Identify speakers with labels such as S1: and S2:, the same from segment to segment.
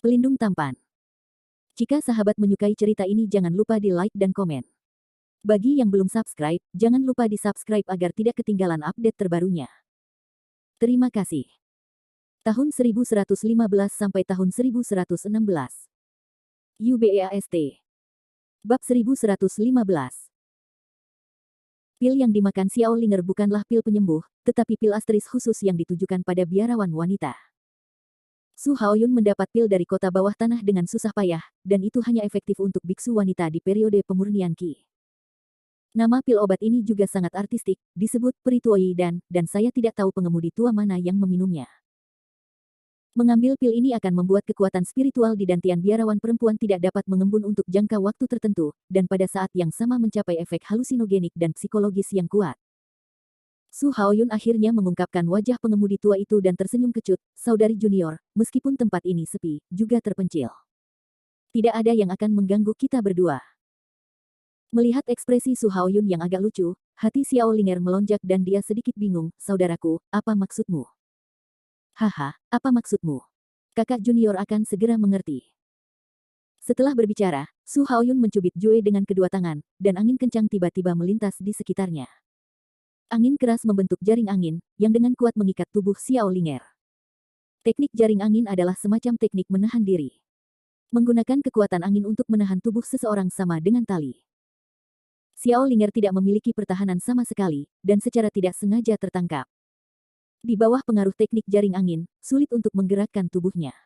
S1: Pelindung tampan. Jika sahabat menyukai cerita ini jangan lupa di like dan komen. Bagi yang belum subscribe, jangan lupa di subscribe agar tidak ketinggalan update terbarunya. Terima kasih. Tahun 1115 sampai tahun 1116. UBEAST. Bab 1115. Pil yang dimakan Xiao Linger bukanlah pil penyembuh, tetapi pil asteris khusus yang ditujukan pada biarawan wanita. Su Haoyun mendapat pil dari kota bawah tanah dengan susah payah, dan itu hanya efektif untuk biksu wanita di periode pemurnian Qi. Nama pil obat ini juga sangat artistik, disebut Perituoi dan saya tidak tahu pengemudi tua mana yang meminumnya. Mengambil pil ini akan membuat kekuatan spiritual di dantian biarawan perempuan tidak dapat mengembun untuk jangka waktu tertentu, dan pada saat yang sama mencapai efek halusinogenik dan psikologis yang kuat. Su Haoyun akhirnya mengungkapkan wajah pengemudi tua itu dan tersenyum kecut, saudari junior, meskipun tempat ini sepi, juga terpencil. Tidak ada yang akan mengganggu kita berdua. Melihat ekspresi Su Haoyun yang agak lucu, hati Xiao Linger melonjak dan dia sedikit bingung, saudaraku, apa maksudmu? Haha, apa maksudmu? Kakak junior akan segera mengerti. Setelah berbicara, Su Haoyun mencubit Jue dengan kedua tangan, dan angin kencang tiba-tiba melintas di sekitarnya. Angin keras membentuk jaring angin, yang dengan kuat mengikat tubuh Xiao Linger. Teknik jaring angin adalah semacam teknik menahan diri. Menggunakan kekuatan angin untuk menahan tubuh seseorang sama dengan tali. Xiao Linger tidak memiliki pertahanan sama sekali, dan secara tidak sengaja tertangkap. Di bawah pengaruh teknik jaring angin, sulit untuk menggerakkan tubuhnya.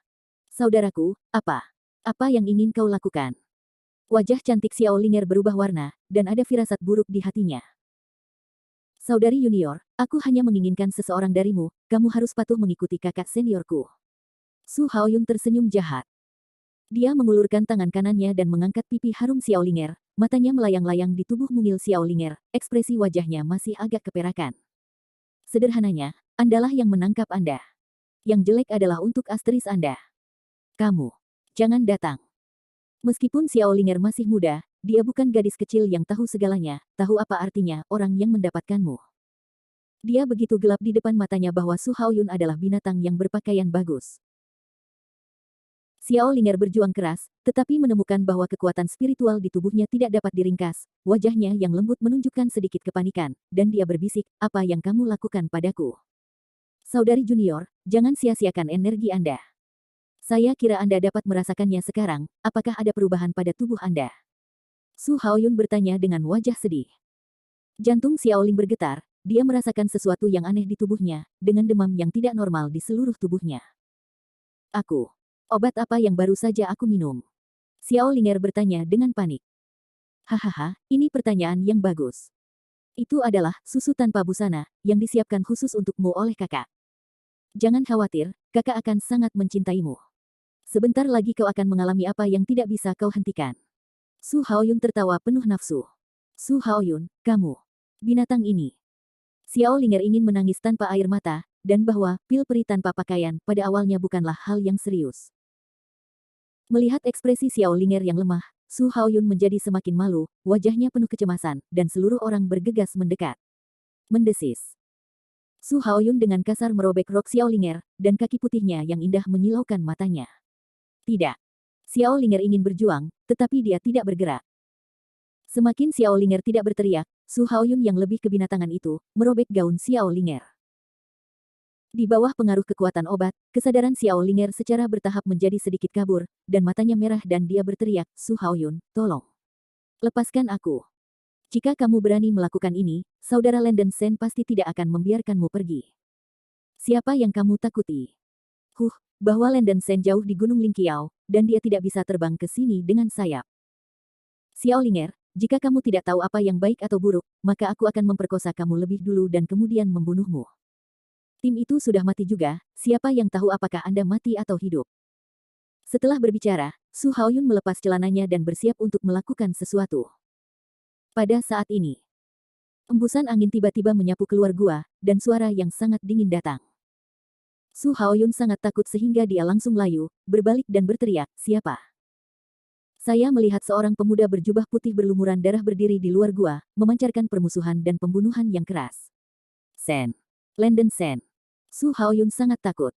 S1: Saudaraku, apa yang ingin kau lakukan? Wajah cantik Xiao Linger berubah warna, dan ada firasat buruk di hatinya. Saudari junior, aku hanya menginginkan seseorang darimu, kamu harus patuh mengikuti kakak seniorku. Su Haoyun tersenyum jahat. Dia mengulurkan tangan kanannya dan mengangkat pipi harum Xiao Linger, matanya melayang-layang di tubuh mungil Xiao Linger, ekspresi wajahnya masih agak keperakan. Sederhananya, Andalah yang menangkap Anda. Yang jelek adalah untuk asteris Anda. Kamu. Jangan datang. Meskipun Xiao Linger masih muda, dia bukan gadis kecil yang tahu segalanya, tahu apa artinya orang yang mendapatkanmu. Dia begitu gelap di depan matanya bahwa Su Haoyun adalah binatang yang berpakaian bagus. Xiao Linger berjuang keras, tetapi menemukan bahwa kekuatan spiritual di tubuhnya tidak dapat diringkas. Wajahnya yang lembut menunjukkan sedikit kepanikan, dan dia berbisik, apa yang kamu lakukan padaku? Saudari junior, jangan sia-siakan energi Anda. Saya kira Anda dapat merasakannya sekarang, apakah ada perubahan pada tubuh Anda? Su Haoyun bertanya dengan wajah sedih. Jantung Xiao Ling bergetar, dia merasakan sesuatu yang aneh di tubuhnya, dengan demam yang tidak normal di seluruh tubuhnya. Obat apa yang baru saja aku minum? Xiao Linger bertanya dengan panik. Hahaha, ini pertanyaan yang bagus. Itu adalah susu tanpa busana, yang disiapkan khusus untukmu oleh kakak. Jangan khawatir, kakak akan sangat mencintaimu. Sebentar lagi kau akan mengalami apa yang tidak bisa kau hentikan. Su Haoyun tertawa penuh nafsu. Su Haoyun, kamu. Binatang ini. Xiao Linger ingin menangis tanpa air mata, dan bahwa pil peri tanpa pakaian pada awalnya bukanlah hal yang serius. Melihat ekspresi Xiao Linger yang lemah, Su Haoyun menjadi semakin malu, wajahnya penuh kecemasan, dan seluruh orang bergegas mendekat. Mendesis. Su Haoyun dengan kasar merobek rok Xiao Linger, dan kaki putihnya yang indah menyilaukan matanya. Tidak. Xiao Linger ingin berjuang, tetapi dia tidak bergerak. Semakin Xiao Linger tidak berteriak, Su Haoyun yang lebih kebinatangan itu, merobek gaun Xiao Linger. Di bawah pengaruh kekuatan obat, kesadaran Xiao Linger secara bertahap menjadi sedikit kabur, dan matanya merah dan dia berteriak, Su Haoyun, tolong. Lepaskan aku. Jika kamu berani melakukan ini, saudara Landen Sen pasti tidak akan membiarkanmu pergi. Siapa yang kamu takuti? Bahwa Landen Sen jauh di Gunung Lingqiao, dan dia tidak bisa terbang ke sini dengan sayap. Xiao Linger, jika kamu tidak tahu apa yang baik atau buruk, maka aku akan memperkosa kamu lebih dulu dan kemudian membunuhmu. Tim itu sudah mati juga, siapa yang tahu apakah Anda mati atau hidup? Setelah berbicara, Su Haoyun melepas celananya dan bersiap untuk melakukan sesuatu. Pada saat ini, embusan angin tiba-tiba menyapu keluar gua, dan suara yang sangat dingin datang. Su Haoyun sangat takut sehingga dia langsung layu, berbalik dan berteriak, siapa? Saya melihat seorang pemuda berjubah putih berlumuran darah berdiri di luar gua, memancarkan permusuhan dan pembunuhan yang keras. Sen. Landen Sen. Su Haoyun sangat takut.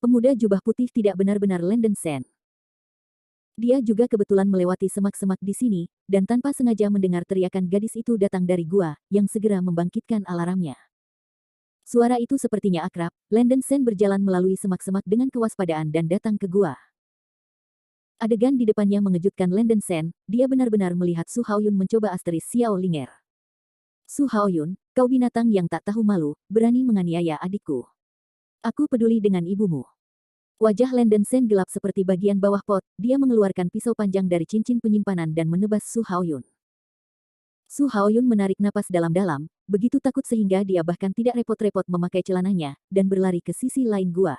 S1: Pemuda jubah putih tidak benar-benar Landen Sen. Dia juga kebetulan melewati semak-semak di sini, dan tanpa sengaja mendengar teriakan gadis itu datang dari gua, yang segera membangkitkan alarmnya. Suara itu sepertinya akrab. Landon Sen berjalan melalui semak-semak dengan kewaspadaan dan datang ke gua. Adegan di depannya mengejutkan Landon Sen, dia benar-benar melihat Su Haoyun mencoba asteris Xiao Linger. Su Haoyun, kau binatang yang tak tahu malu, berani menganiaya adikku. Aku peduli dengan ibumu. Wajah Landon Sen gelap seperti bagian bawah pot, dia mengeluarkan pisau panjang dari cincin penyimpanan dan menebas Su Haoyun. Su Haoyun menarik napas dalam-dalam, begitu takut sehingga dia bahkan tidak repot-repot memakai celananya, dan berlari ke sisi lain gua.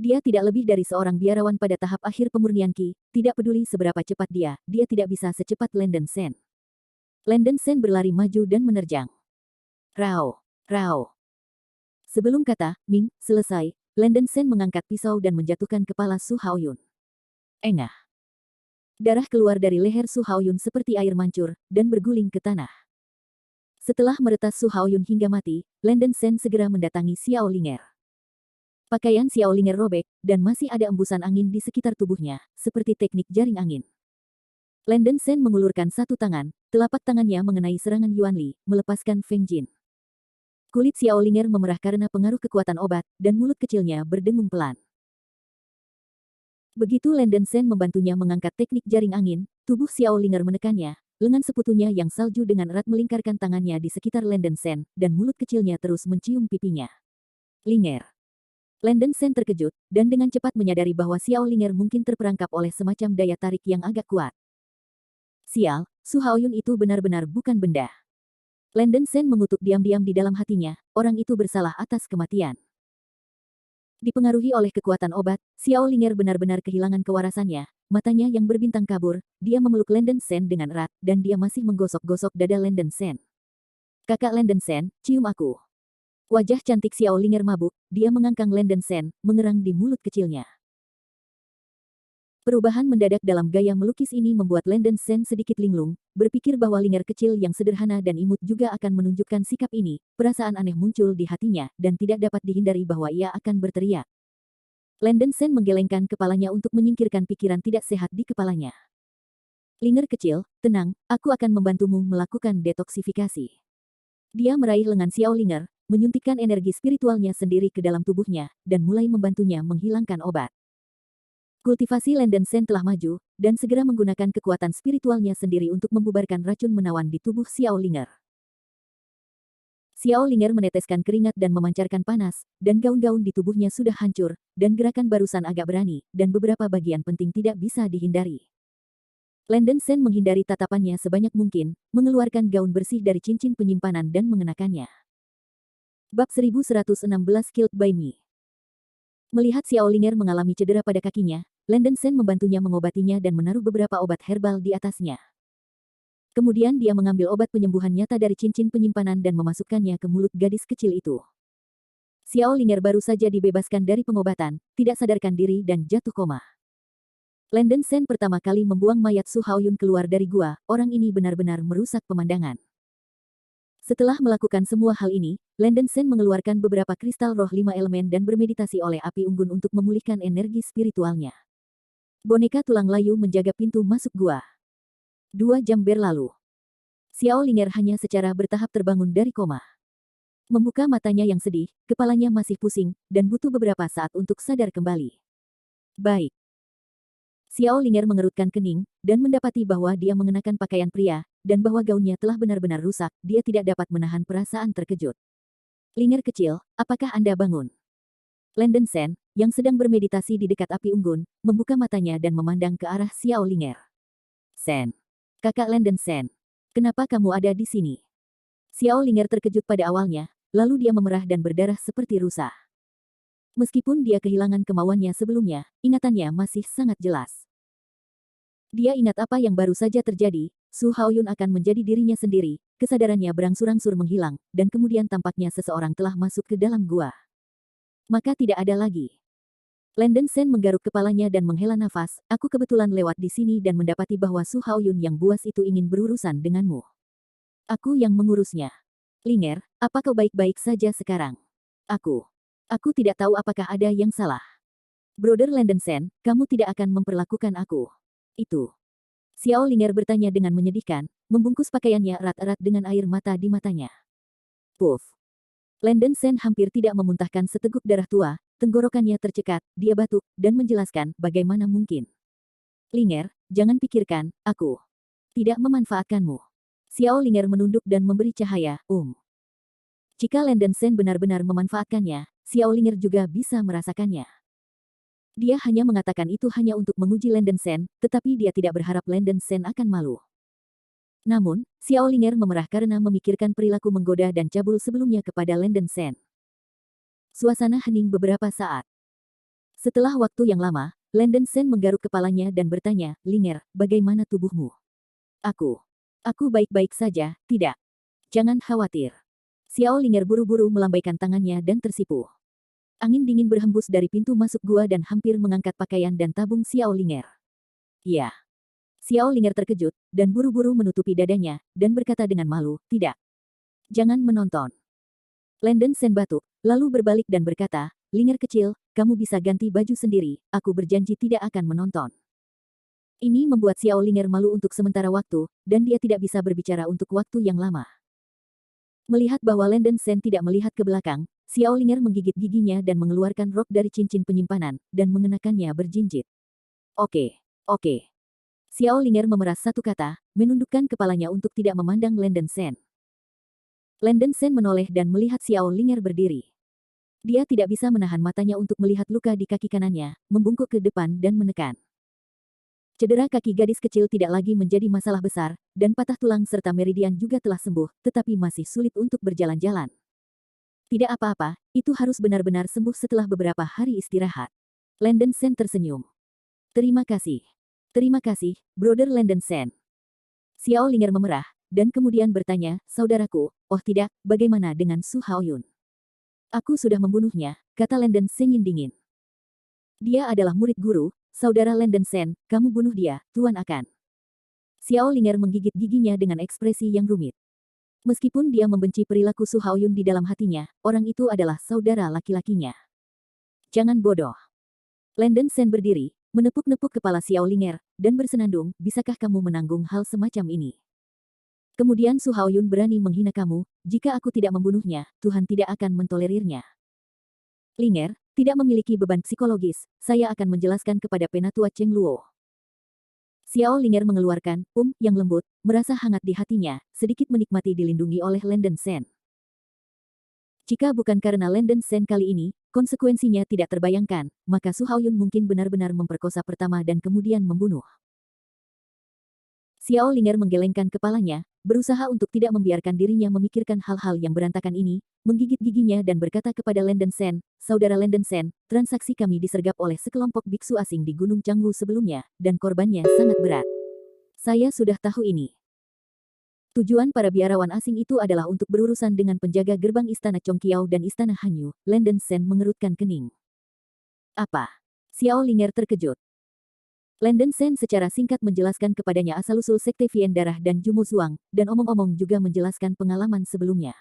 S1: Dia tidak lebih dari seorang biarawan pada tahap akhir pemurnian Qi, tidak peduli seberapa cepat dia tidak bisa secepat Landon Sen. Landon Sen berlari maju dan menerjang. Rao, rao. Sebelum kata Ming selesai, Landon Sen mengangkat pisau dan menjatuhkan kepala Su Haoyun. Engah. Darah keluar dari leher Su Haoyun seperti air mancur, dan berguling ke tanah. Setelah meretas Su Haoyun hingga mati, Landon Sen segera mendatangi Xiao Linger. Pakaian Xiao Linger robek, dan masih ada embusan angin di sekitar tubuhnya, seperti teknik jaring angin. Landon Sen mengulurkan satu tangan, telapak tangannya mengenai serangan Yuan Li, melepaskan Feng Jin. Kulit Xiao Linger memerah karena pengaruh kekuatan obat, dan mulut kecilnya berdengung pelan. Begitu Landon Sen membantunya mengangkat teknik jaring angin, tubuh Xiao Linger menekannya, lengan seputunya yang salju dengan erat melingkarkan tangannya di sekitar Landon Sen, dan mulut kecilnya terus mencium pipinya. Linger. Landon Sen terkejut, dan dengan cepat menyadari bahwa Xiao Linger mungkin terperangkap oleh semacam daya tarik yang agak kuat. Sial, Su Haoyun itu benar-benar bukan benda. Landon Sen mengutuk diam-diam di dalam hatinya, orang itu bersalah atas kematian. Dipengaruhi oleh kekuatan obat, Xiao Linger benar-benar kehilangan kewarasannya, matanya yang berbintang kabur, dia memeluk Landon Sen dengan erat, dan dia masih menggosok-gosok dada Landon Sen. Kakak Landon Sen, cium aku. Wajah cantik Xiao Linger mabuk, dia mengangkang Landon Sen, mengerang di mulut kecilnya. Perubahan mendadak dalam gaya melukis ini membuat Landon Sen sedikit linglung, berpikir bahwa Linger kecil yang sederhana dan imut juga akan menunjukkan sikap ini, perasaan aneh muncul di hatinya, dan tidak dapat dihindari bahwa ia akan berteriak. Landon Sen menggelengkan kepalanya untuk menyingkirkan pikiran tidak sehat di kepalanya. Linger kecil, tenang, aku akan membantumu melakukan detoksifikasi. Dia meraih lengan Xiao Linger, menyuntikkan energi spiritualnya sendiri ke dalam tubuhnya, dan mulai membantunya menghilangkan obat. Kultivasi Landon Sen telah maju, dan segera menggunakan kekuatan spiritualnya sendiri untuk membubarkan racun menawan di tubuh Xiao Linger. Xiao Linger meneteskan keringat dan memancarkan panas, dan gaun-gaun di tubuhnya sudah hancur, dan gerakan barusan agak berani, dan beberapa bagian penting tidak bisa dihindari. Landon Sen menghindari tatapannya sebanyak mungkin, mengeluarkan gaun bersih dari cincin penyimpanan dan mengenakannya. Bab 1116 Killed by Me. Melihat Xiao Linger mengalami cedera pada kakinya, Landon Sen membantunya mengobatinya dan menaruh beberapa obat herbal di atasnya. Kemudian dia mengambil obat penyembuhan nyata dari cincin penyimpanan dan memasukkannya ke mulut gadis kecil itu. Xiao Linger baru saja dibebaskan dari pengobatan, tidak sadarkan diri dan jatuh koma. Landon Sen pertama kali membuang mayat Su Haoyun keluar dari gua, orang ini benar-benar merusak pemandangan. Setelah melakukan semua hal ini, Landon Sen mengeluarkan beberapa kristal roh 5 elemen dan bermeditasi oleh api unggun untuk memulihkan energi spiritualnya. Boneka tulang layu menjaga pintu masuk gua. 2 jam berlalu. Xiao Linger hanya secara bertahap terbangun dari koma. Membuka matanya yang sedih, kepalanya masih pusing, dan butuh beberapa saat untuk sadar kembali. Baik. Xiao Linger mengerutkan kening, dan mendapati bahwa dia mengenakan pakaian pria, dan bahwa gaunnya telah benar-benar rusak, dia tidak dapat menahan perasaan terkejut. Linger kecil, apakah Anda bangun? Landon Sen, yang sedang bermeditasi di dekat api unggun, membuka matanya dan memandang ke arah Xiao Linger. Sen. Kakak Landon Sen. Kenapa kamu ada di sini? Xiao Linger terkejut pada awalnya, lalu dia memerah dan berdarah seperti rusa. Meskipun dia kehilangan kemauannya sebelumnya, ingatannya masih sangat jelas. Dia ingat apa yang baru saja terjadi, Su Haoyun akan menjadi dirinya sendiri, kesadarannya berangsur-angsur menghilang, dan kemudian tampaknya seseorang telah masuk ke dalam gua. Maka tidak ada lagi. Landon Sen menggaruk kepalanya dan menghela nafas, aku kebetulan lewat di sini dan mendapati bahwa Su Haoyun yang buas itu ingin berurusan denganmu. Aku yang mengurusnya. Linger, apa kau baik-baik saja sekarang? Aku tidak tahu apakah ada yang salah. Brother Landen Sen, kamu tidak akan memperlakukan aku. Itu. Xiao Linger bertanya dengan menyedihkan, membungkus pakaiannya erat-erat dengan air mata di matanya. Puff. Landen Sen hampir tidak memuntahkan seteguk darah tua, tenggorokannya tercekat, dia batuk, dan menjelaskan bagaimana mungkin. Linger, jangan pikirkan, aku tidak memanfaatkanmu. Xiao Linger menunduk dan memberi cahaya, Jika Landen Sen benar-benar memanfaatkannya, Xiao Linger juga bisa merasakannya. Dia hanya mengatakan itu hanya untuk menguji Landen Sen, tetapi dia tidak berharap Landen Sen akan malu. Namun, Xiao Linger memerah karena memikirkan perilaku menggoda dan cabul sebelumnya kepada Landen Sen. Suasana hening beberapa saat. Setelah waktu yang lama, Landen Sen menggaruk kepalanya dan bertanya, Linger, bagaimana tubuhmu? Aku baik-baik saja, tidak. Jangan khawatir. Xiao Linger buru-buru melambaikan tangannya dan tersipu. Angin dingin berhembus dari pintu masuk gua dan hampir mengangkat pakaian dan tabung Xiao Linger. Ya. Xiao Linger terkejut, dan buru-buru menutupi dadanya, dan berkata dengan malu, tidak. Jangan menonton. Landen Sen batuk, lalu berbalik dan berkata, Linger kecil, kamu bisa ganti baju sendiri, aku berjanji tidak akan menonton. Ini membuat Xiao Linger malu untuk sementara waktu, dan dia tidak bisa berbicara untuk waktu yang lama. Melihat bahwa Landen Sen tidak melihat ke belakang, Xiao Linger menggigit giginya dan mengeluarkan rok dari cincin penyimpanan, dan mengenakannya berjinjit. Oke. Xiao Linger memeras satu kata, menundukkan kepalanya untuk tidak memandang Landen Sen. Landen Sen menoleh dan melihat Xiao Linger berdiri. Dia tidak bisa menahan matanya untuk melihat luka di kaki kanannya, membungkuk ke depan dan menekan. Cedera kaki gadis kecil tidak lagi menjadi masalah besar, dan patah tulang serta meridian juga telah sembuh, tetapi masih sulit untuk berjalan-jalan. Tidak apa-apa, itu harus benar-benar sembuh setelah beberapa hari istirahat. Landen Sen tersenyum. Terima kasih, Brother Landen Sen. Xiao Linger memerah, dan kemudian bertanya, saudaraku, oh tidak, bagaimana dengan Su Haoyun? Aku sudah membunuhnya, kata Landen Sen dingin. Dia adalah murid guru, saudara Landen Sen, kamu bunuh dia, Tuan akan. Xiao Linger menggigit giginya dengan ekspresi yang rumit. Meskipun dia membenci perilaku Su Haoyun di dalam hatinya, orang itu adalah saudara laki-lakinya. Jangan bodoh. Landen Sen berdiri, menepuk-nepuk kepala Xiao Linger, dan bersenandung, bisakah kamu menanggung hal semacam ini? Kemudian Su Haoyun berani menghina kamu, jika aku tidak membunuhnya, Tuhan tidak akan mentolerirnya. Linger, tidak memiliki beban psikologis, saya akan menjelaskan kepada Penatua Cheng Luo. Xiao Linger mengeluarkan, yang lembut, merasa hangat di hatinya, sedikit menikmati dilindungi oleh Landen Sen. Jika bukan karena Landen Sen kali ini, konsekuensinya tidak terbayangkan, maka Su Haoyun mungkin benar-benar memperkosa pertama dan kemudian membunuh. Xiao Linger menggelengkan kepalanya, berusaha untuk tidak membiarkan dirinya memikirkan hal-hal yang berantakan ini, menggigit giginya dan berkata kepada Landen Sen, saudara Landen Sen, transaksi kami disergap oleh sekelompok biksu asing di Gunung Cangwu sebelumnya, dan korbannya sangat berat. Saya sudah tahu ini. Tujuan para biarawan asing itu adalah untuk berurusan dengan penjaga gerbang Istana Chongqiao dan Istana Hanyu, Landen Sen mengerutkan kening. Apa? Xiao Linger terkejut. Landen Sen secara singkat menjelaskan kepadanya asal-usul sekte Vien Darah dan Jumo Zuang, dan omong-omong juga menjelaskan pengalaman sebelumnya.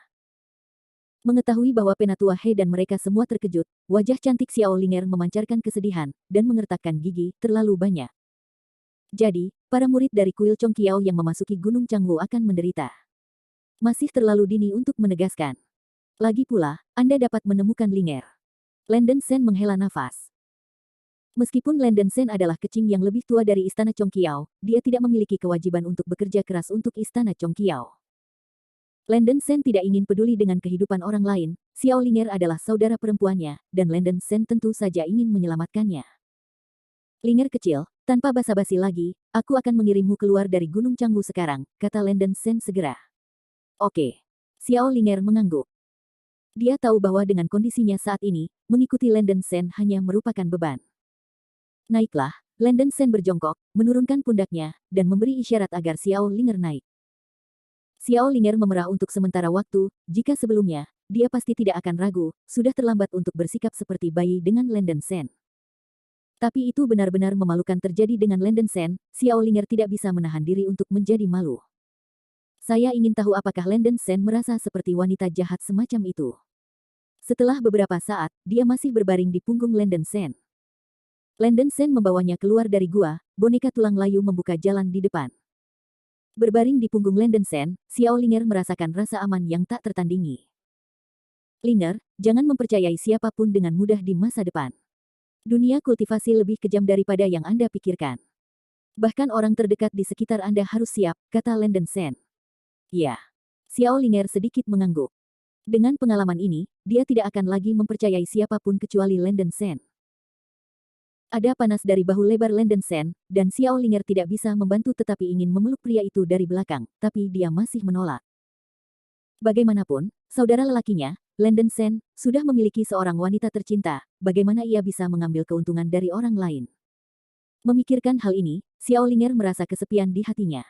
S1: Mengetahui bahwa Penatua He dan mereka semua terkejut, wajah cantik Xiao Linger memancarkan kesedihan, dan mengertakkan gigi, terlalu banyak. Jadi, para murid dari kuil Chongqiao yang memasuki Gunung Cangwu akan menderita. Masih terlalu dini untuk menegaskan. Lagi pula, Anda dapat menemukan Linger. Landen Sen menghela nafas. Meskipun Landen Sen adalah kecing yang lebih tua dari Istana Chongqiao, dia tidak memiliki kewajiban untuk bekerja keras untuk Istana Chongqiao. Landen Sen tidak ingin peduli dengan kehidupan orang lain, Xiao Linger adalah saudara perempuannya, dan Landen Sen tentu saja ingin menyelamatkannya. Linger kecil, tanpa basa-basi lagi, aku akan mengirimmu keluar dari Gunung Cangwu sekarang, kata Landen Sen segera. Oke. Xiao Linger mengangguk. Dia tahu bahwa dengan kondisinya saat ini, mengikuti Landen Sen hanya merupakan beban. Naiklah, Landen Sen berjongkok, menurunkan pundaknya, dan memberi isyarat agar Xiao Linger naik. Xiao Linger memerah untuk sementara waktu, jika sebelumnya, dia pasti tidak akan ragu, sudah terlambat untuk bersikap seperti bayi dengan Landen Sen. Tapi itu benar-benar memalukan terjadi dengan Landen Sen, Xiao Linger tidak bisa menahan diri untuk menjadi malu. Saya ingin tahu apakah Landen Sen merasa seperti wanita jahat semacam itu. Setelah beberapa saat, dia masih berbaring di punggung Landen Sen. Landen Sen membawanya keluar dari gua, boneka tulang layu membuka jalan di depan. Berbaring di punggung Landen Sen, Xiao Linger merasakan rasa aman yang tak tertandingi. Linger, jangan mempercayai siapapun dengan mudah di masa depan. Dunia kultivasi lebih kejam daripada yang Anda pikirkan. Bahkan orang terdekat di sekitar Anda harus siap, kata Landen Sen. Ya. Xiao Linger sedikit mengangguk. Dengan pengalaman ini, dia tidak akan lagi mempercayai siapapun kecuali Landen Sen. Ada panas dari bahu lebar Landen Sen, dan Xiao Linger tidak bisa membantu tetapi ingin memeluk pria itu dari belakang, tapi dia masih menolak. Bagaimanapun, saudara lelakinya, Landen Sen, sudah memiliki seorang wanita tercinta, bagaimana ia bisa mengambil keuntungan dari orang lain? Memikirkan hal ini, Xiao Linger merasa kesepian di hatinya.